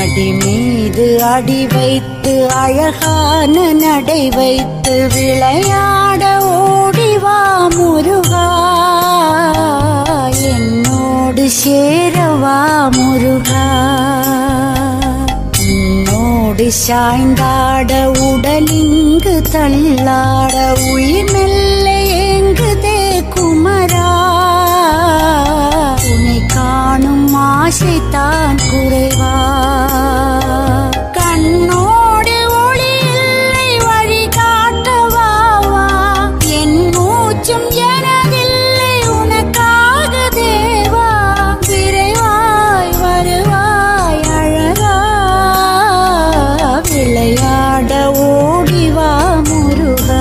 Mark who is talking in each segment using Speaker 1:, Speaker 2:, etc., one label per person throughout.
Speaker 1: அடி மீது அடி வைத்து அழகான நடை வைத்து விளையாட ஓடிவா முருகா, என்னோடு சேரவா முருகா. உன்னோடு சாய்ந்தாட உடலிங்கு தள்ளாட உயிர் மெல்ல ஏங்குதே குமரா, உன்னை காணும் ஆசைத்தான் குறைவா. கண்ணோடு ஒளி இல்லை வழி காட்டவாவா, என் மூச்சும் எனதில்லை உனக்காக தேவா. விரைவாய் வருவாய் அழகா, விளையாட ஓடிவா முருகா.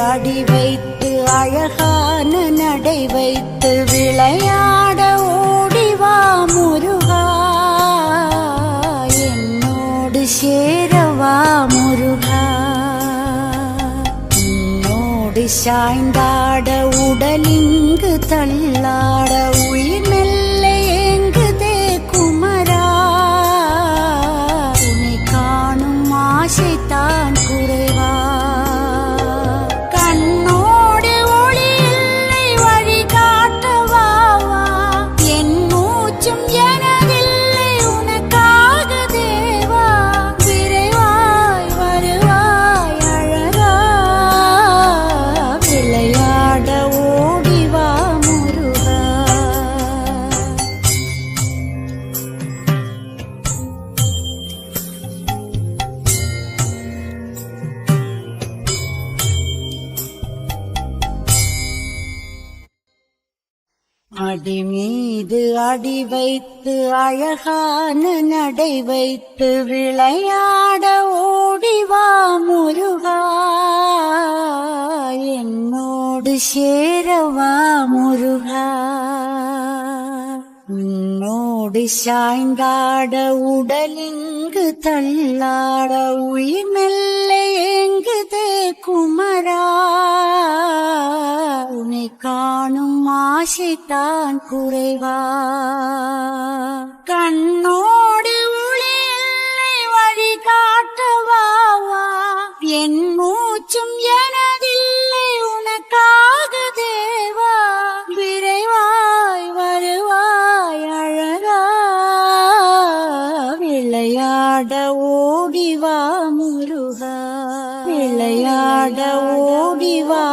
Speaker 1: அடி வைத்து அழகான நடை வைத்து விளையாட ஓடிவா முருகா, என்னோடு சேரவா முருகா. உன்னோடு சாய்ந்தாட உடலிங்கு தள்ளாட உயிர் மெல்ல ஏங்குதே குமரா, உன்னை காணும் ஆசைத்தான் குறைவா. அடி மீது அடி வைத்து அழகான நடை வைத்து விளையாட ஓடிவா முருகா, என்னோடு சேரவா முருகா. உன்னோடு சாய்ந்தாட உடலிங்கு தள்ளாட உயிர் மெல்ல ஏங்குதே குமரா, உன்னை காணும் ஆசைத்தான் குறைவா. கண்ணோடு ஒளி இல்லை வழி காட்டவாவா, என் மூச்சும் எனதில்லை உனக்காக தேவா. விரைவாய் வருவாய் அழகா, விளையாட ஓடிவா முருகா, விளையாட ஓடிவா